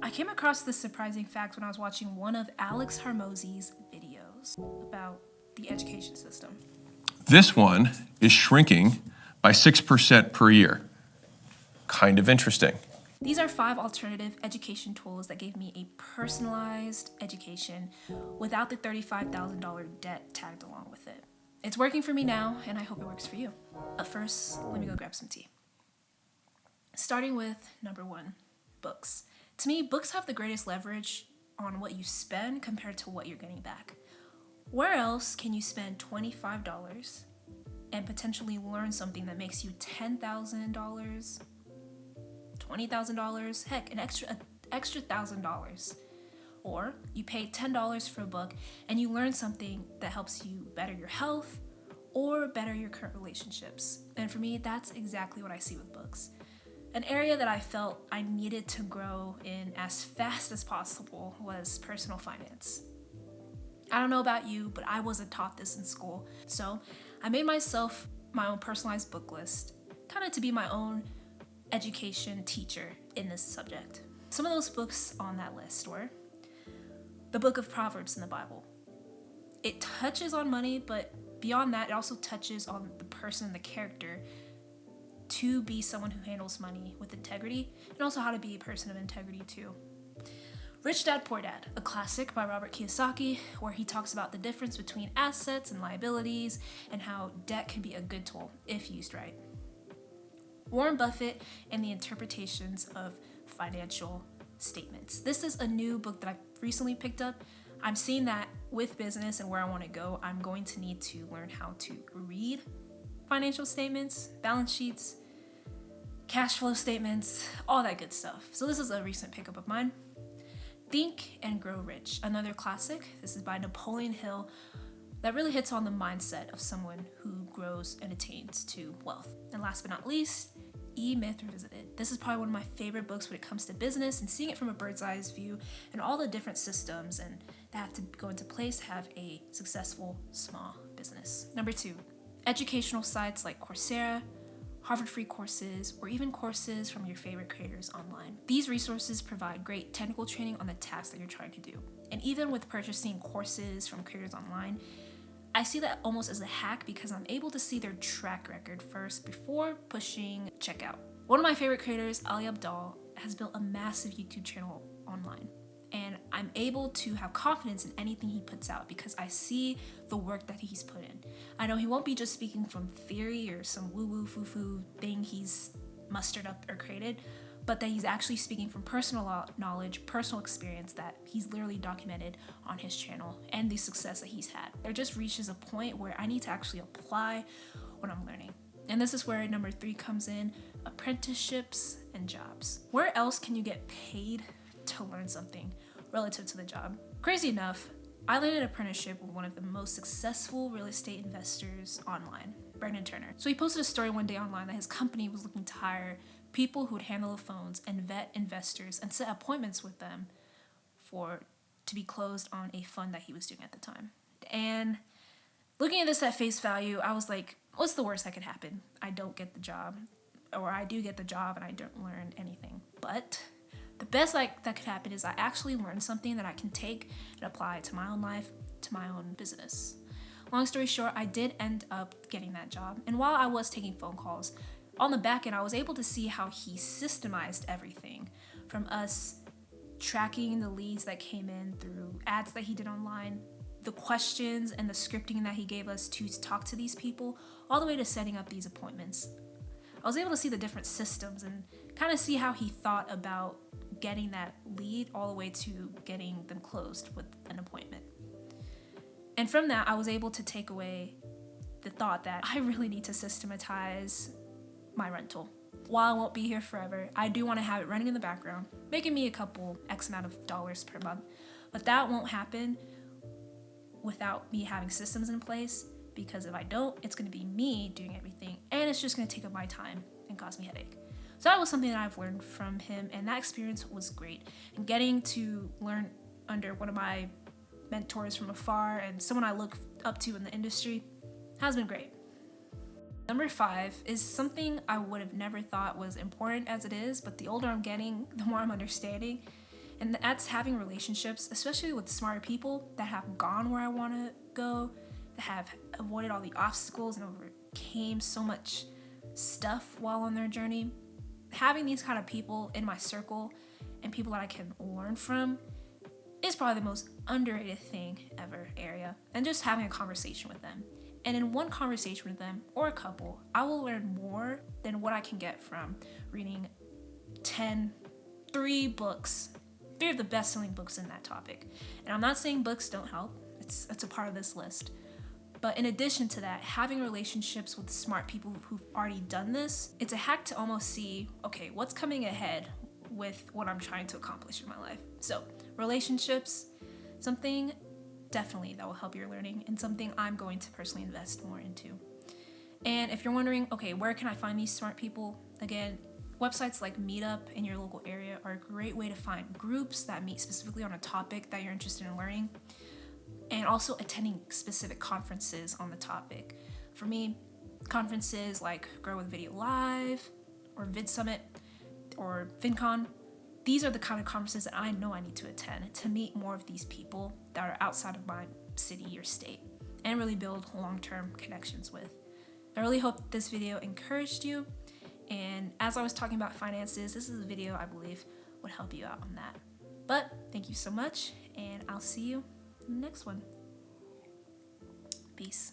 I came across this surprising fact when I was watching one of Alex Hormozi's videos about the education system. This one is shrinking by 6% per year. Kind of interesting. These are 5 alternative education tools that gave me a personalized education without the $35,000 debt tagged along with it. It's working for me now, and I hope it works for you. But first, let me go grab some tea. Starting with number 1, books. To me, books have the greatest leverage on what you spend compared to what you're getting back. Where else can you spend $25 and potentially learn something that makes you $10,000, $20,000, heck, an extra $1,000? Or you pay $10 for a book and you learn something that helps you better your health or better your current relationships. And for me, that's exactly what I see with books. An area that I felt I needed to grow in as fast as possible was personal finance. I don't know about you, but I wasn't taught this in school. So I made myself my own personalized book list, kind of to be my own education teacher in this subject. Some of those books on that list were the Book of Proverbs in the Bible. It touches on money, but beyond that, it also touches on the person and the character to be someone who handles money with integrity, and also how to be a person of integrity too. Rich Dad, Poor Dad, a classic by Robert Kiyosaki, where he talks about the difference between assets and liabilities and how debt can be a good tool if used right. Warren Buffett and the Interpretations of Financial Statements. This is a new book that I recently picked up. I'm seeing that with business and where I want to go, I'm going to need to learn how to read financial statements, balance sheets, cash flow statements, all that good stuff. So this is a recent pickup of mine. Think and Grow Rich, another classic. This is by Napoleon Hill that really hits on the mindset of someone who grows and attains to wealth. And last but not least, E-Myth Revisited. This is probably one of my favorite books when it comes to business and seeing it from a bird's eye view and all the different systems and that have to go into place to have a successful small business. Number 2, educational sites like Coursera, Harvard free courses, or even courses from your favorite creators online. These resources provide great technical training on the task that you're trying to do. And even with purchasing courses from creators online, I see that almost as a hack because I'm able to see their track record first before pushing checkout. One of my favorite creators, Ali Abdaal, has built a massive YouTube channel online. And I'm able to have confidence in anything he puts out because I see the work that he's put in. I know he won't be just speaking from theory or some woo-woo foo-foo thing he's mustered up or created, but that he's actually speaking from personal knowledge, personal experience that he's literally documented on his channel and the success that he's had. There just reaches a point where I need to actually apply what I'm learning. And this is where number 3 comes in, apprenticeships and jobs. Where else can you get paid to learn something relative to the job? Crazy enough, I landed an apprenticeship with one of the most successful real estate investors online, Brandon Turner. So he posted a story one day online that his company was looking to hire people who would handle the phones and vet investors and set appointments with them to be closed on a fund that he was doing at the time. And looking at this at face value, I was like, what's the worst that could happen? I don't get the job, or I do get the job and I don't learn anything. But the best that could happen is I actually learned something that I can take and apply to my own life, to my own business. Long story short, I did end up getting that job. And while I was taking phone calls, on the back end, I was able to see how he systemized everything from us tracking the leads that came in through ads that he did online, the questions and the scripting that he gave us to talk to these people, all the way to setting up these appointments. I was able to see the different systems and kind of see how he thought about getting that lead all the way to getting them closed with an appointment. And from that, I was able to take away the thought that I really need to systematize my rental. While I won't be here forever, I do want to have it running in the background, making me a couple X amount of dollars per month. But that won't happen without me having systems in place, because if I don't, it's going to be me doing everything, and it's just going to take up my time and cause me headache. So that was something that I've learned from him, and that experience was great. And getting to learn under one of my mentors from afar and someone I look up to in the industry has been great. Number 5 is something I would have never thought was important as it is, but the older I'm getting, the more I'm understanding, And that's having relationships, especially with smarter people that have gone where I want to go, that have avoided all the obstacles and overcame so much stuff while on their journey. Having these kind of people in my circle and people that I can learn from is probably the most underrated thing ever, area. And just having a conversation with them. And in one conversation with them, or a couple, I will learn more than what I can get from reading 3 books, 3 of the best-selling books in that topic. And I'm not saying books don't help. It's a part of this list. But in addition to that, having relationships with smart people who've already done this, it's a hack to almost see, okay, what's coming ahead with what I'm trying to accomplish in my life. So relationships, something definitely that will help your learning and something I'm going to personally invest more into. And if you're wondering, okay, where can I find these smart people? Again, websites like Meetup in your local area are a great way to find groups that meet specifically on a topic that you're interested in learning, and also attending specific conferences on the topic. For me, conferences like Grow with Video Live or VidSummit or FinCon, these are the kind of conferences that I know I need to attend to meet more of these people that are outside of my city or state and really build long-term connections with. I really hope this video encouraged you. And as I was talking about finances, this is a video I believe would help you out on that. But thank you so much, and I'll see you in the next one. Peace.